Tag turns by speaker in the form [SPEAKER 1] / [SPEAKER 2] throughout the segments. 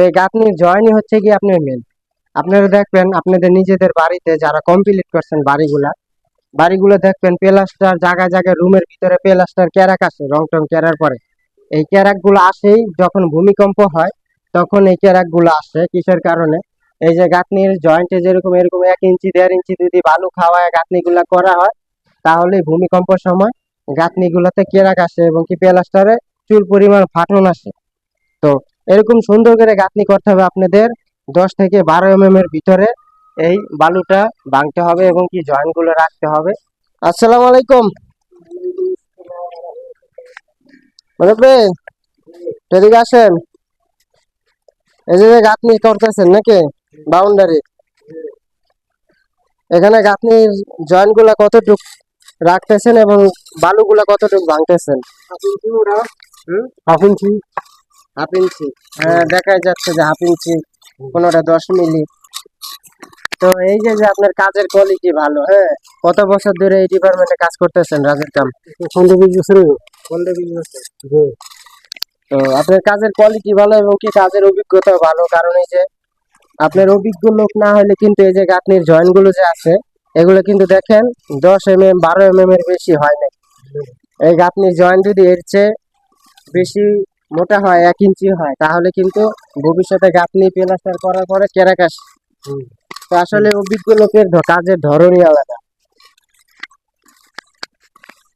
[SPEAKER 1] তো এই গাঁথনির জয়েনই হচ্ছে কি আপনার মেন। আপনারা দেখবেন আপনাদের নিজেদের বাড়িতে যারা কমপ্লিট করছেন বাড়িগুলো দেখবেন প্লাস্টার জায়গায় জায়গায় রুমের ভিতরে প্লাস্টার ক্যারাক আছে, রং টং কেরার পরে এই ক্যারাক গুলো আসেই যখন ভূমিকম্প হয়, তখন এই ক্যারাক গুলো আসে কিসের কারণে? এই যে গাঁথনির জয়েন্টে যেরকম এরকম 1 ইঞ্চি 1.5 ইঞ্চি যদি বালু খাওয়ায় গাঁথনি গুলা করা হয়, তাহলে ভূমিকম্পের সময় গাঁথনি গুলাতে ক্যারাক আসে এবং কি প্লাস্টারে চুল পরিমাণ ফাটন আসে। তো এরকম সুন্দর করে গাঁথনি করতে হবে আপনাদের। 10 থেকে 12 এর ভিতরে এই বালুটা ভাঙতে হবে এবং কি জয়েন্ট গুলো রাখতে হবে। আসসালামু আলাইকুম। এদিকে আসেন। এই যে গাঁথনি করতেছেন নাকি বাউন্ডারি, এখানে গাঁথনির জয়েন্ট গুলা কতটুক রাখতেছেন এবং বালুগুলা কতটুক ভাঙতেছেন? Half inch. হাফ ইঞ্চি, হ্যাঁ দেখা যাচ্ছে যে হাফ ইঞ্চি, কোনোটা 10 মিলি। তো এই যে যে আপনার কাজের কোয়ালিটি ভালো। হ্যাঁ, কত বছর ধরে এই ডিপার্টমেন্টে কাজ করতেছেন রাজের কাম? 15-20 বছর। 15-20 বছর। তো আপনার কাজের কোয়ালিটি ভালো এবং কি কাজের অভিজ্ঞতা ভালো, কারণ এই যে আপনার অভিজ্ঞ লোক না হলে কিন্তু এই যে গাঁথনির জয়েন্ট গুলো যে আছে এগুলো কিন্তু দেখেন 10 mm 12 mm এর বেশি হয় না। এই গাঁথনির জয়েন্ট যদি এর চেয়ে বেশি মোটা হয়, 1 ইঞ্চি হয়, তাহলে কিন্তু ভবিষ্যতে গাঁথনি প্লাস্টার করার পরে ক্যারাক আসে। তো আসলে অভিজ্ঞ লোকের কাজের ধরনই আলাদা।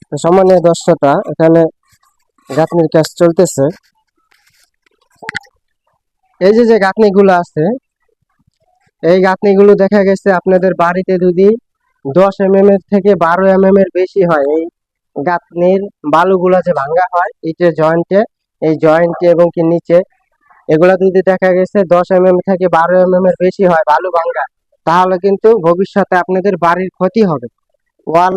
[SPEAKER 1] তো সম্মানীয় দর্শকরা, এখানে গাঁথনির কাজ চলতেছে। এই যে যে গাঁথনিগুলো আছে, এই গাঁথনিগুলো দেখা গেছে আপনাদের বাড়িতে যদি 10 mm এর থেকে 12 mm এর বেশি হয়, এই গাঁথনির বালুগুলা যে ভাঙ্গা হয় ইটের জয়েন্টে, এই জয়েন্টে এবং কি নিচে, এগুলা যদি দেখা গেছে 10 mm থেকে 12 mm এর বেশি হয় বালু ভাঙ্গা, তাহলে কিন্তু ভবিষ্যতে আপনাদের বাড়ির ক্ষতি হবে। ওয়াল,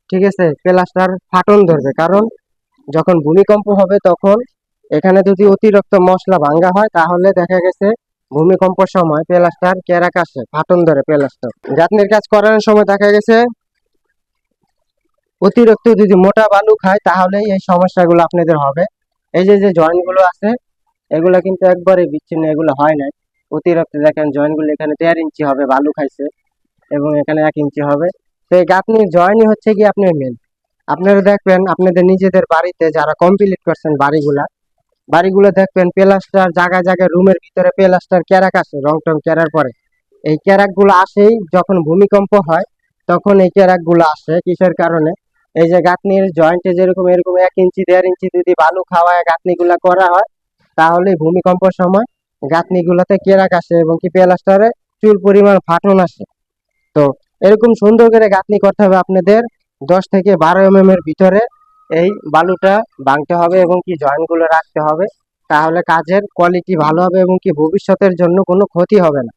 [SPEAKER 1] ঠিক আছে, প্লাস্টার ফাটন ধরবে, কারণ যখন ভূমিকম্প হবে তখন এখানে যদি অতিরিক্ত মশলা ভাঙ্গা হয়, তাহলে দেখা গেছে ভূমিকম্পের সময় প্লাস্টার ক্যারাক আসে, ফাটন ধরে প্লাস্টার। গাঁথনির কাজ করানোর সময় দেখা গেছে অতিরিক্ত যদি মোটা বালু খায়, তাহলে এই সমস্যাগুলো আপনাদের হবে। এই যে যে জয়েন্ট গুলো আছে এগুলো কিন্তু একবারে বিচ্ছিন্ন, এগুলো হয় নাই। অতিরিক্ত দেখেন জয়েন্ট গুলো এখানে 1.5 ইঞ্চি হবে বালু খাইছে এবং এখানে 1 ইঞ্চি হবে। তো এই গাঁথনির জয়েন্টই হচ্ছে কি আপনার মেন। আপনারা দেখবেন আপনাদের নিজেদের বাড়িতে যারা কমপ্লিট করছেন বাড়িগুলো দেখবেন প্লাস্টার জায়গায় জায়গায় রুমের ভিতরে প্লাস্টার ক্যারাক আসে, রং টং কেরার পরে এই ক্যারাক গুলো আসেই যখন ভূমিকম্প হয়, তখন এই ক্যারাক গুলো আসে কিসের কারণে? এই যে গাঁথনির জয়েন্টে যেরকম এরকম 1 ইঞ্চি 1.5 ইঞ্চি যদি বালু খাওয়ায় গাঁথনি গুলা করা হয়, তাহলে ভূমিকম্পের সময় গাঁথনি গুলাতে ক্যারাক আসে এবং কি প্লাস্টারে চুল পরিমাণ ফাটন আসে। তো এরকম সুন্দর করে গাঁথনি করতে হবে আপনাদের। 10 থেকে 12 এর ভিতরে এই বালুটা ভাঙতে হবে এবং কি জয়েন্ট গুলো রাখতে হবে, তাহলে কাজের কোয়ালিটি ভালো হবে এবং কি ভবিষ্যতের জন্য কোনো ক্ষতি হবে না।